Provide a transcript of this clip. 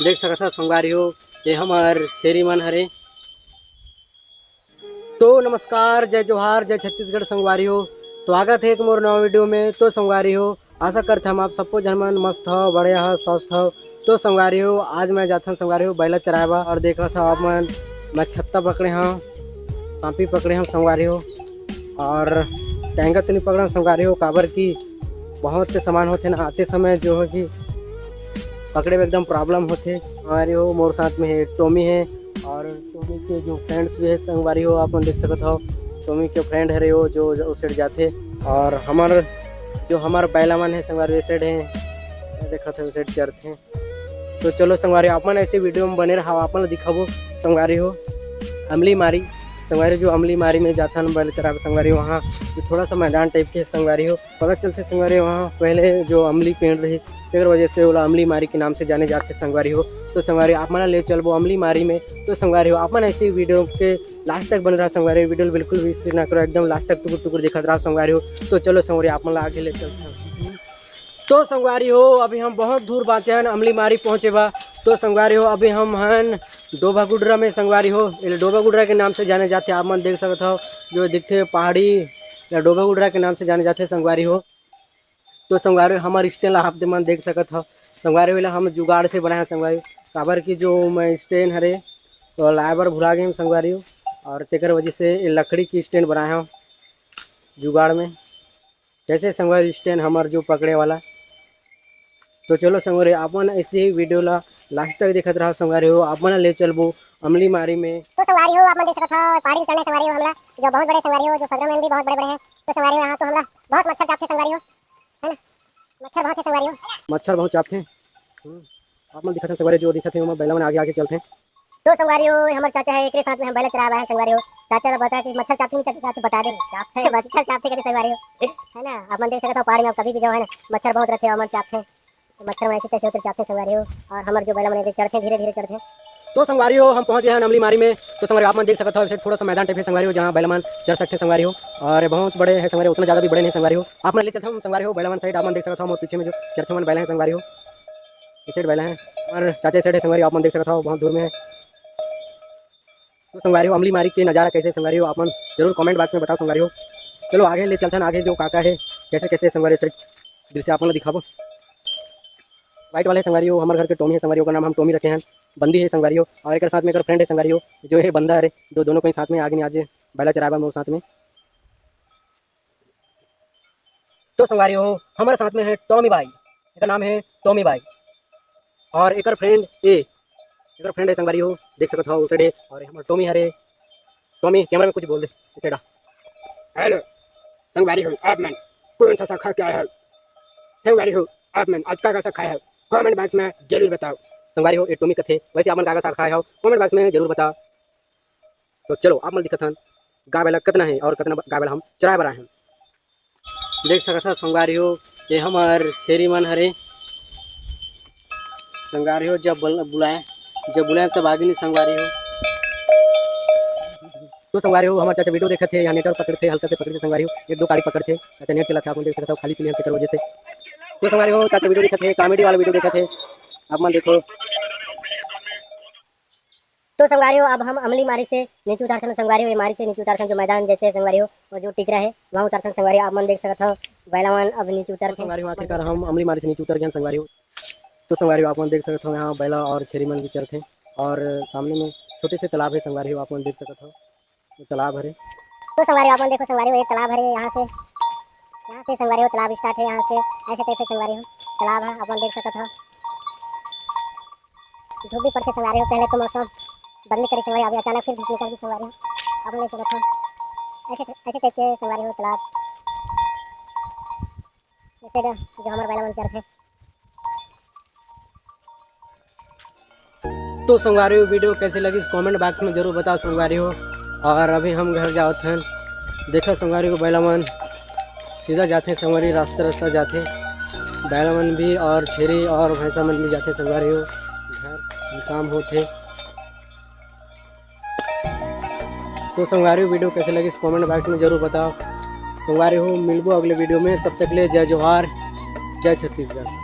देख सकत हो संगवारी हो ये हमार छेरी मन हरे। तो नमस्कार, जय जोहार, जय छत्तीसगढ़ संगवारी हो। स्वागत है एक मोर नवा वीडियो में। तो संगवारी हो आशा करते हम आप सबको जनमन मस्त हो, बढ़िया हो, स्वस्थ हो। तो संगवारी हो आज मैं जाता हूँ संगवारी हो बैला चरावा और देख रहा था आप मन मैं छत्ता पकड़े हाँ, सांपी पकड़े हम संगवारी हो और टैंगा तो नहीं पकड़ा संगवारी हो। काबर की बहुत से सामान होते ना आते समय जो है कि पकड़े में एकदम प्रॉब्लम होते हमारे हो। मोर साथ में है टोमी है और टोमी के जो फ्रेंड्स भी है संगवारी हो आप देख सकते हो। टोमी के फ्रेंड है वो जो उस साइड जाते और हमार बैला मन है संगवारी उस साइड है देखा था उस साइड चरते हैं। तो चलो संगवारी आप मन ऐसे वीडियो में बने रहा आप दिखाबो संगवारी हो अमली मारी संगवारी जो अमली मारी में जाता बैल चरा संगवारी वहाँ जो थोड़ा सा मैदान टाइप के संगवारी हो पता चलते संगवारी वहाँ पहले जो अमली पेड़ रही तेर वजह से वो अमली मारी के नाम से जाने जाते संगवारी हो। तो संगवारी आप मना ले चलो अमली मारी में। तो संगवारी हो आप मन ऐसी वीडियो के लास्ट तक बन रहा संगवारी वीडियो बिल्कुल भी ना करो एकदम लास्ट तक टुकुर टुकुर दिखा रहा संगवारी हो। तो चलो संगवारी आप मन आगे ले चलते हैं। तो संगवारी हो अभी हम बहुत दूर बाँचे हैं अमली मारी पहुँचे बा। तो संगवारी हो अभी हम हैं डोबा गुडरा में संगवारी हो डोबा गुडरा के नाम से जाने जाते आप मन देख सकते हो जो दिखते पहाड़ी या डोबा गुडरा के नाम से जाने जाते संगवारी हो। तो संगवारी हमारे स्टैंड आप मन देख सकत हो संगवारी वाला हम जुगाड़ से बनाए संगवारी काबर की जो मैं स्टैंड हरे तो लाइबर भुला गए संगवारी हो और तेकर वजह से लकड़ी की स्टैंड बनाए हो जुगाड़ में कैसे संगवारी स्टैंड हमार जो पकड़े वाला। तो चलो संगवारी आपन ऐसे ही वीडियो ला लास्ट तक देखते रहो संगवारी हो आप मन ले चलबो अमली मारी में। तो संगवारी हो आप मन देख सकत हो पहाड़ी चढ़ने संगवारी हो हमला जो बहुत बड़े संगवारी हो जो फगरा में भी बहुत बड़े बड़े हैं। तो संगवारी हो यहाँ तो हमला बहुत मच्छर चापते संगवारी हो है ना मच्छर बहुत है संगवारी हो मच्छर बहुत चापते आप मन दिखते संगवारी जो दिखते हम बैला में आगे आगे चलते हैं। तो संगवारी हो हमारे चाचा है एक साथ में हम बैला चरा रहा है संगवारी हो चाचा ने बताया कि मच्छर चापते नहीं चाचा बता दे चापते मच्छर चापते कैसे संगवारी हो है ना आप मन देख सकते हो पहाड़ी में कभी भी जो है ना मच्छर बहुत रहते हैं अमन चापते मच्छर में ऐसे तैसे होते चापते संगवारी हो और हमारे जो बैला में चढ़ते धीरे धीरे चढ़ते। तो संगवारी हो हम पहुंच गए हैं अमली मारी में। तो संगवारी आप मन देख सकते हो थोड़ा सा मैदान टाइप है संगवारी हो जहाँ बैलमान चढ़ सकते संगवारी हो और बहुत बड़े है संगवारी उतना ज़्यादा भी बड़े नहीं संगवारी हो। आप मन ले चलता हूँ संगवारी हो बैलमान साइड आप मन देख सकते हो और पीछे में जो चरथे मन बैला है संगवारी हो इस साइड बैला है और चाचे साइड है संगवारी आप मन देख सकते हो बहुत दूर में है। तो संगवारी हो अमली मारी के नज़ारा कैसे संगवारी हो आप मन जरूर कमेंट बॉक्स में बताओ संगवारी हो। चलो आगे ले चलते हैं आगे जो काका है कैसे कैसे संगवारी साइड दृश्य आप मन दिखाबो। वाइट वाले संगवारी हो हमारे घर के टोमी है संगवारी का नाम हम टोमी रखे हैं बंदी है संगवारी हो और एक साथ में एक फ्रेंड है संगवारी हो जो है बंदा है दोनों कहीं साथ में आगे नहीं आज बैला चरावा मोर साथ में। तो संगवारी हो हमारे साथ में है टॉमी भाई इसका नाम है टॉमी भाई और एक फ्रेंड है संगवारी हो देख सकते हो उस साइड और हमारे टॉमी हरे टॉमी कैमरा में कुछ बोल दे इस साइड। हेलो संगवारी हो आप मन कौन सा शाखा क्या है संगवारी हो आप मन आज का शाखा है कमेंट बॉक्स में जरूर बताओ संगवारी हो ये टोमी कथे वैसे आप मन का शाखा है कमेंट बॉक्स में जरूर बताओ। तो चलो आप मन दिखत हन गाय बैला कितना है और कितना गाय बैला हम चराए बरा हैं देख सकते हो संगवारी हो ये हमार छेरी मन हरे संगवारी हो जब बुलाए तब आगे नहीं संगवारी हो। तो संगवारी हो हमारे चाचा वीडियो देखते थे या नेटवर्क पकड़ते हल्का से पकड़ते संगवारी हो एक दो गाड़ी पकड़ते चाचा नेट चला था आप देख सकते हो खाली पीली हम वजह से। तो संगवारी हो चाचा वीडियो देखते कॉमेडी वाला वीडियो देखते आप मन देखो। तो संगवारी हो अब हम अमली मारी से नीचे उतारते संगवारी हो ये मारी से नीचे उतारते जो मैदान जैसे संगवारी हो वो जो टिकरा है वहाँ उतारते संगवारी आप मन देख सकते हो बैलावन अब नीचे उतर संगवारी हो आखिरकार हम अमली मारी से नीचे उतर गए संगवारी हो। तो संगवारी हो आप मन देख सकते हो यहाँ बैला और छेरी मन भी चरते और सामने में छोटे से तालाब है संगवारी हो आप मन देख सकते हो तालाब हरे। तो संगवारी हो आप मन देखो संगवारी हो एक तालाब हरे यहाँ से संगवारी हो तालाब स्टार्ट है यहाँ से ऐसे टाइप से संगवारी हो तालाब है आप मन देख सकते हो धूप भी पड़ते संगवारी हो पहले तो मौसम बदली करी संगवारी अभी अचानक फिर धूप निकल गई संगवारी हो आप ले सकते हो ऐसे टाइप के संगवारी हो तालाब जैसे जो हमारे बैला मन चरते। तो संगवारी हो वीडियो कैसे लगी इस कमेंट बॉक्स में जरूर बताओ संगवारी हो। और अभी हम घर जाते हैं देखो संगवारी को बैला मन सीधा जाते संगवारी रास्ता जाते बैला मन भी और छेरी और भैंसा मन भी जाते संगवारी हो घर शाम होते। तो संगवारी वीडियो कैसे लगी इस कमेंट बॉक्स में जरूर बताओ संगवारी हो। मिलबो अगले वीडियो में तब तक ले जय जोहार जय छत्तीसगढ़।